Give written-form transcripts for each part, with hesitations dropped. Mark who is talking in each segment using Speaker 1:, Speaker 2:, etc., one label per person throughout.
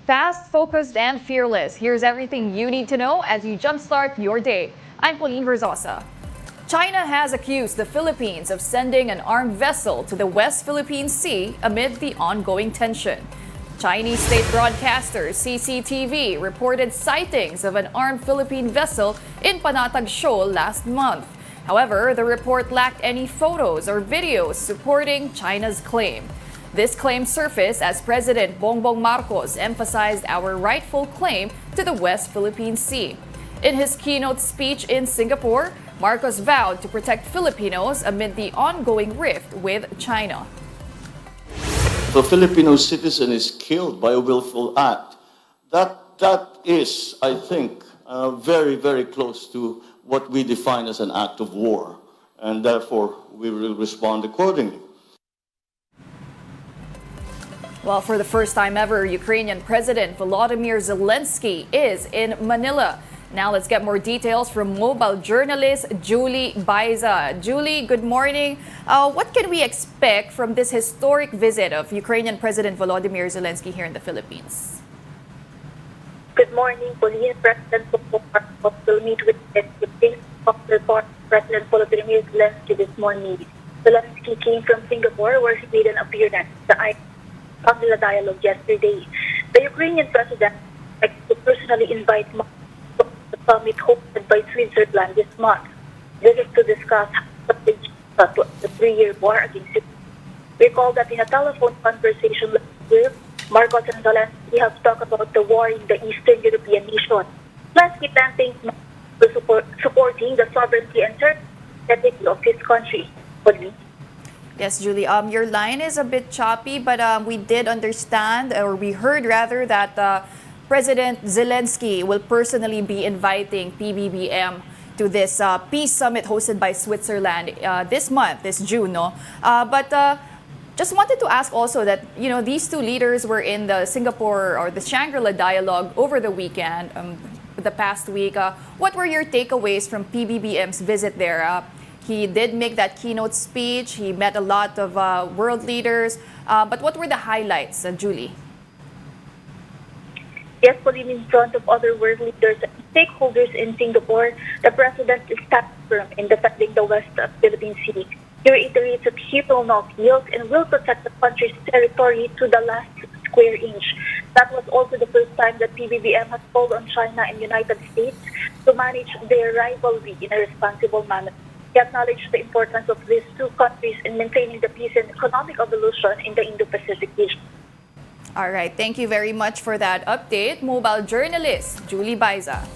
Speaker 1: Fast, focused, and fearless. Here's everything you need to know as you jumpstart your day. I'm Pauline Verzosa. China has accused the Philippines of sending an armed vessel to the West Philippine Sea amid the ongoing tension. Chinese state broadcaster CCTV reported sightings of an armed Philippine vessel in Panatag Shoal last month. However, the report lacked any photos or videos supporting China's claim. This claim surfaced as President Bongbong Marcos emphasized our rightful claim to the West Philippine Sea. In his keynote speech in Singapore, Marcos vowed to protect Filipinos amid the ongoing rift with China.
Speaker 2: If a Filipino citizen is killed by a willful act, that is, I think, very, very close to what we define as an act of war, and therefore we will respond accordingly.
Speaker 1: Well, for the first time ever, Ukrainian President Volodymyr Zelensky is in Manila. Now let's get more details from mobile journalist Julie Baiza. Julie, good morning. What can we expect from this historic visit of Ukrainian President Volodymyr Zelensky here in the Philippines?
Speaker 3: Good morning, Pauline. President Bongbong will meet with President Volodymyr Zelensky this morning. Zelensky came from Singapore, where he made an appearance at the dialogue yesterday. The Ukrainian president expects to personally invite the summit hosted by Switzerland this month. This is to discuss the three-year war against Ukraine. Recall that in a telephone conversation last year, Marcos and Zelensky have talked about the war in the Eastern European nation. Zelensky then thanked Marcos for supporting the sovereignty and territory of his country.
Speaker 1: Yes, Julie, your line is a bit choppy, but we did understand, or we heard rather, that President Zelensky will personally be inviting PBBM to this peace summit hosted by Switzerland this month, this June, no? But just wanted to ask also that, these two leaders were in the Singapore or the Shangri-La dialogue over the weekend, the past week. What were your takeaways from PBBM's visit there? He did make that keynote speech. He met a lot of world leaders. But what were the highlights, Julie?
Speaker 3: Yes, Pauline, in front of other world leaders and stakeholders in Singapore, the president is standing firm in defending the West Philippine Sea. He reiterates that he will not yield and will protect the country's territory to the last square inch. That was also the first time that PBBM has called on China and United States to manage their rivalry in a responsible manner. He acknowledged the importance of these two countries in maintaining the peace and economic evolution in the Indo-Pacific region.
Speaker 1: All right, thank you very much for that update, mobile journalist Julie Baiza.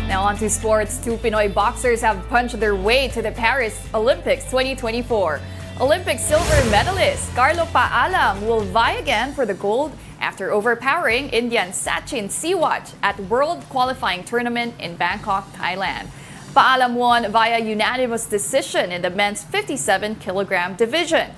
Speaker 1: Now on to sports. Two Pinoy boxers have punched their way to the Paris Olympics 2024. Olympic silver medalist Carlo Paalam will vie again for the gold after overpowering Indian Sachin Siwat at World Qualifying Tournament in Bangkok, Thailand. Paalam won via unanimous decision in the men's 57-kilogram division.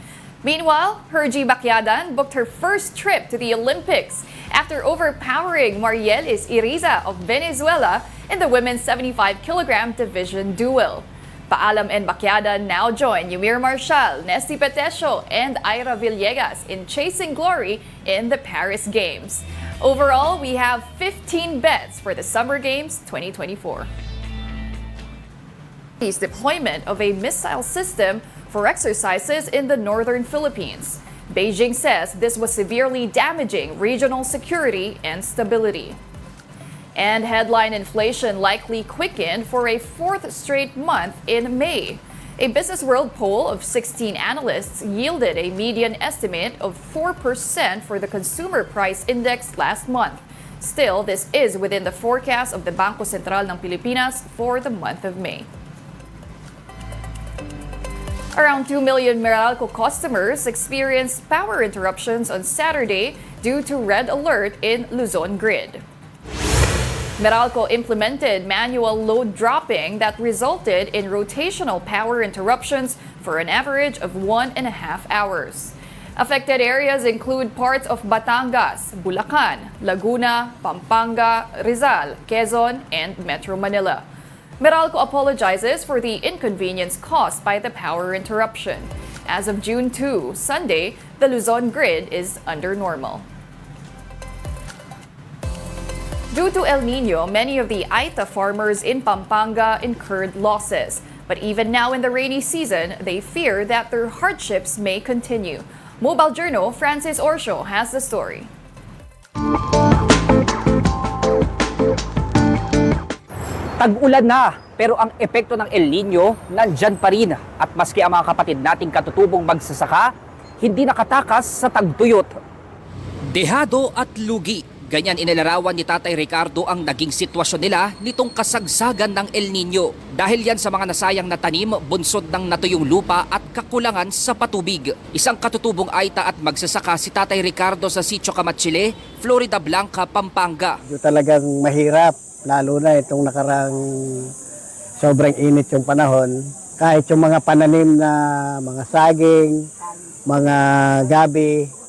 Speaker 1: Meanwhile, Bacyadan booked her first trip to the Olympics after overpowering Marielis Iriza of Venezuela in the women's 75-kilogram division duel. Paalam and Bacyadan now join Yumir Marshall, Nesty Petesio, and Ira Villegas in chasing glory in the Paris Games. Overall, we have 15 bets for the Summer Games 2024. The deployment of a missile system for exercises in the northern Philippines. Beijing says this was severely damaging regional security and stability. And headline inflation likely quickened for a fourth straight month in May. A Business World poll of 16 analysts yielded a median estimate of 4% for the consumer price index last month. Still, this is within the forecast of the Bangko Sentral ng Pilipinas for the month of May. Around 2 million Meralco customers experienced power interruptions on Saturday due to red alert in Luzon grid. Meralco implemented manual load dropping that resulted in rotational power interruptions for an average of 1.5 hours. Affected areas include parts of Batangas, Bulacan, Laguna, Pampanga, Rizal, Quezon, and Metro Manila. Meralco apologizes for the inconvenience caused by the power interruption. As of June 2, Sunday, the Luzon grid is under normal. Due to El Niño, many of the Aeta farmers in Pampanga incurred losses. But even now in the rainy season, they fear that their hardships may continue. Mobile Journal Francis Orsio has the story.
Speaker 4: Tag-ulan na, pero ang epekto ng El Niño nandyan pa rin. At maski ang mga kapatid nating katutubong magsasaka, hindi nakatakas sa tagtuyot. Dehado at lugi. Ganyan inilarawan ni Tatay Ricardo ang naging sitwasyon nila nitong kasagsagan ng El Niño. Dahil yan sa mga nasayang na tanim, bunsod ng natuyong lupa at kakulangan sa patubig. Isang katutubong Aeta at magsasaka si Tatay Ricardo sa Sitio Camatsile, Florida Blanca, Pampanga.
Speaker 5: Talagang mahirap, lalo na itong nakarang sobrang init yung panahon. Kahit yung mga pananim na mga saging, mga gabi,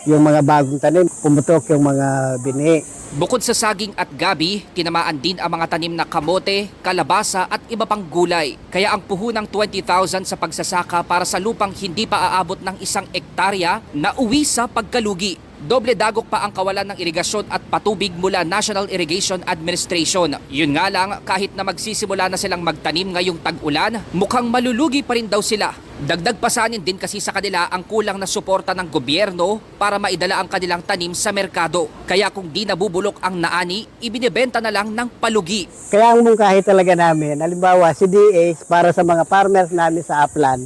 Speaker 5: yung mga bagong tanim, pumutok yung mga bini.
Speaker 4: Bukod sa saging at gabi, tinamaan din ang mga tanim na kamote, kalabasa at iba pang gulay. Kaya ang puhunang 20,000 sa pagsasaka para sa lupang hindi pa aabot ng 1 ektarya na uwi sa pagkalugi. Doble dagok pa ang kawalan ng irigasyon at patubig mula National Irrigation Administration. Yun nga lang, kahit na magsisimula na silang magtanim ngayong tag-ulan, mukhang malulugi pa rin daw sila. Dagdag pasanin din kasi sa kanila ang kulang na suporta ng gobyerno para maidala ang kanilang tanim sa merkado. Kaya kung di nabubulok ang naani, ibinebenta na lang ng palugi.
Speaker 5: Kaya ang mungkahi talaga namin, halimbawa si DA para sa mga farmers namin sa Upland,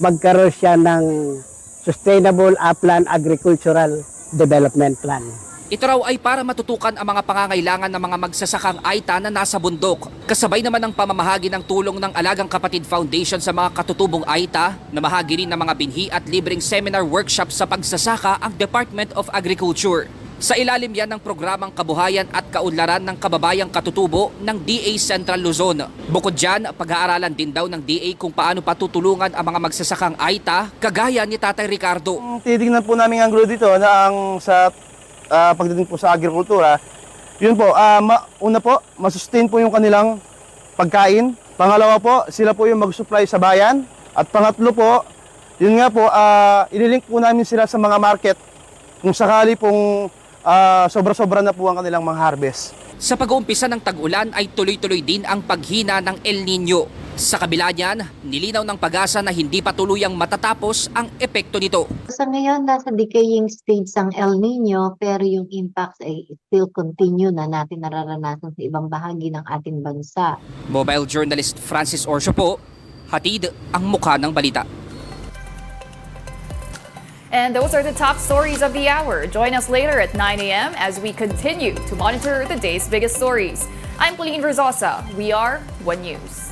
Speaker 5: magkaroon siya ng Sustainable Upland Agricultural Development Plan.
Speaker 4: Ito raw ay para matutukan ang mga pangangailangan ng mga magsasakang Aeta na nasa bundok. Kasabay naman ng pamamahagi ng tulong ng Alagang Kapatid Foundation sa mga katutubong Aeta, na mahagi rin ng mga binhi at libreng seminar workshop sa pagsasaka ang Department of Agriculture. Sa ilalim yan ng programang Kabuhayan at Kaunlaran ng Kababayang Katutubo ng DA Central Luzon. Bukod dyan, pag-aaralan din daw ng DA kung paano patutulungan ang mga magsasakang Aeta, kagaya ni Tatay Ricardo.
Speaker 6: Titignan po namin ang gulo dito na ang sa pagdating po sa agrikultura, yun po, una po, masustain po yung kanilang pagkain. Pangalawa po, sila po yung mag-supply sa bayan. At pangatlo po, yun nga po, ililink po namin sila sa mga market kung sakali pong sobra-sobra na po ang kanilang mga harvest.
Speaker 4: Sa pag-uumpisa ng tag-ulan ay tuloy-tuloy din ang paghina ng El Niño. Sa kabila niyan, nilinaw ng pag-asa na hindi pa tuluyang matatapos ang epekto nito.
Speaker 7: Sa ngayon, nasa decaying stage ang El Niño, pero yung impacts ay still continue na natin nararanasan sa ibang bahagi ng ating bansa.
Speaker 4: Mobile journalist Francis Orsio po, hatid ang mukha ng balita.
Speaker 1: And those are the top stories of the hour. Join us later at 9 a.m. as we continue to monitor the day's biggest stories. I'm Pauline Verzosa. We are One News.